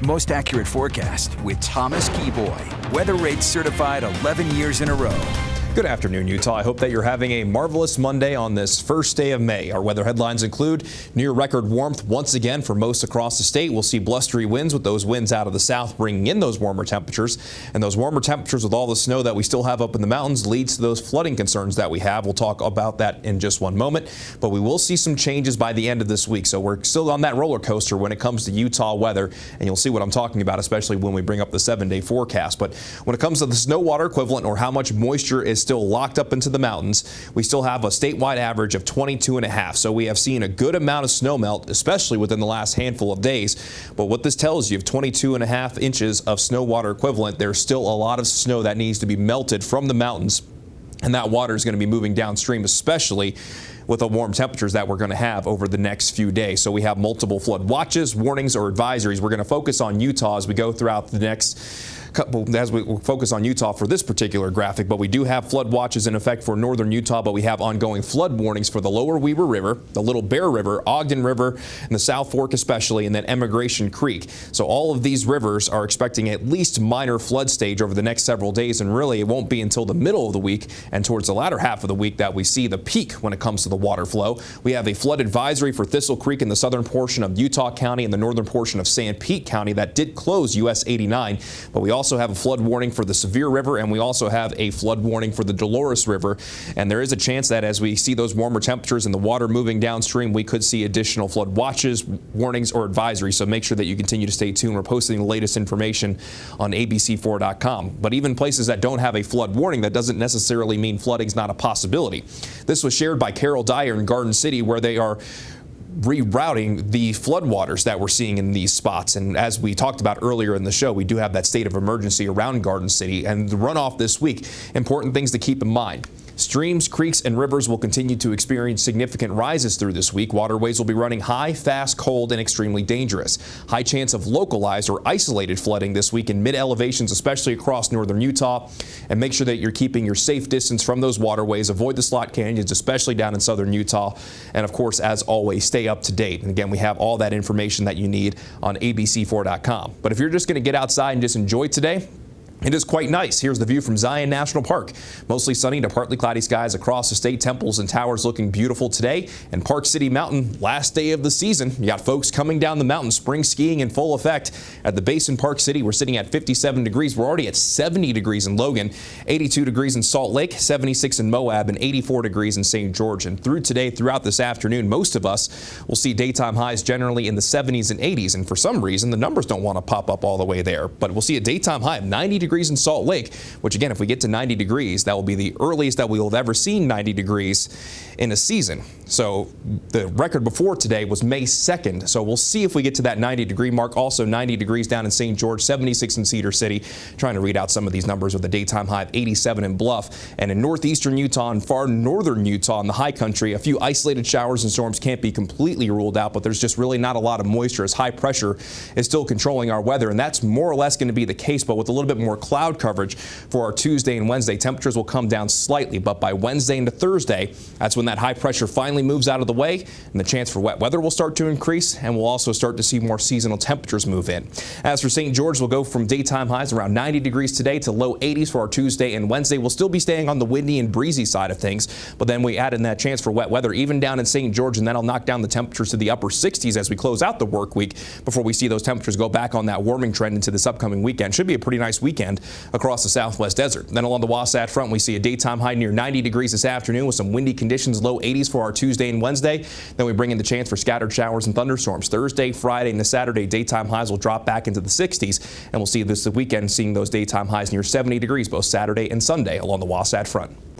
most accurate forecast with Thomas Geboy. Weather rates certified 11 years in a row. Good afternoon, Utah. I hope that you're having a marvelous Monday on this first day of May. Our weather headlines include near record warmth once again for most across the state. We'll see blustery winds with those winds out of the south bringing in those warmer temperatures. And those warmer temperatures with all the snow that we still have up in the mountains leads to those flooding concerns that we have. We'll talk about that in just one moment. But we will see some changes by the end of this week. So we're still on that roller coaster when it comes to Utah weather. And you'll see what I'm talking about, especially when we bring up the 7-day forecast. But when it comes to the snow water equivalent or how much moisture is still locked up into the mountains, we still have a statewide average of 22.5. So we have seen a good amount of snow melt, especially within the last handful of days. But what this tells you, of 22.5 inches of snow water equivalent, there's still a lot of snow that needs to be melted from the mountains. And that water is going to be moving downstream, especially with the warm temperatures that we're going to have over the next few days. So we have multiple flood watches, warnings, or advisories. We're going to focus on Utah as we go throughout the next couple, as we focus on Utah for this particular graphic, but we do have flood watches in effect for northern Utah, but we have ongoing flood warnings for the lower Weber River, the Little Bear River, Ogden River, and the South Fork especially, and then Emigration Creek. So all of these rivers are expecting at least minor flood stage over the next several days, and really it won't be until the middle of the week and towards the latter half of the week that we see the peak when it comes to the water flow. We have a flood advisory for Thistle Creek in the southern portion of Utah County and the northern portion of San Pete County that did close US 89, but we also have a flood warning for the Sevier River, and we also have a flood warning for the Dolores River. And there is a chance that as we see those warmer temperatures and the water moving downstream, we could see additional flood watches, warnings, or advisories. So make sure that you continue to stay tuned. We're posting the latest information on abc4.com. But even places that don't have a flood warning, that doesn't necessarily mean flooding is not a possibility. This was shared by Carol Dyer in Garden City, where they are rerouting the floodwaters that we're seeing in these spots. And as we talked about earlier in the show, we do have that state of emergency around Garden City and the runoff this week. Important things to keep in mind. Streams, creeks, and rivers will continue to experience significant rises through this week. Waterways will be running high, fast, cold, and extremely dangerous. High chance of localized or isolated flooding this week in mid-elevations, especially across northern Utah. And make sure that you're keeping your safe distance from those waterways. Avoid the slot canyons, especially down in southern Utah. And of course, as always, stay up to date. And again, we have all that information that you need on abc4.com. But if you're just going to get outside and just enjoy today, it is quite nice. Here's the view from Zion National Park. Mostly sunny to partly cloudy skies across the state. Temples and towers looking beautiful today. And Park City Mountain, last day of the season. You got folks coming down the mountain, spring skiing in full effect. At the base in Park City, we're sitting at 57 degrees. We're already at 70 degrees in Logan, 82 degrees in Salt Lake, 76 in Moab, and 84 degrees in St. George. And through today, throughout this afternoon, most of us will see daytime highs generally in the 70s and 80s. And for some reason, the numbers don't want to pop up all the way there. But we'll see a daytime high of 90 degrees in Salt Lake, which again, if we get to 90 degrees, that will be the earliest that we will have ever seen 90 degrees in a season. So the record before today was May 2nd. So we'll see if we get to that 90 degree mark. Also 90 degrees down in St. George, 76 in Cedar City. Trying to read out some of these numbers with a daytime high of 87 in Bluff. And in northeastern Utah and far northern Utah in the high country, a few isolated showers and storms can't be completely ruled out, but there's just really not a lot of moisture as high pressure is still controlling our weather. And that's more or less going to be the case, but with a little bit more cloud coverage for our Tuesday and Wednesday. Temperatures will come down slightly, but by Wednesday into Thursday, that's when that high pressure finally moves out of the way and the chance for wet weather will start to increase, and we'll also start to see more seasonal temperatures move in. As for St. George, we'll go from daytime highs around 90 degrees today to low 80s for our Tuesday and Wednesday. We'll still be staying on the windy and breezy side of things, but then we add in that chance for wet weather even down in St. George, and that'll knock down the temperatures to the upper 60s as we close out the work week before we see those temperatures go back on that warming trend into this upcoming weekend. Should be a pretty nice weekend across the Southwest Desert. Then along the Wasatch Front, we see a daytime high near 90 degrees this afternoon with some windy conditions, low 80s for our Tuesday and Wednesday. Then we bring in the chance for scattered showers and thunderstorms. Thursday, Friday, and the Saturday, daytime highs will drop back into the 60s, and we'll see this weekend seeing those daytime highs near 70 degrees both Saturday and Sunday along the Wasatch Front.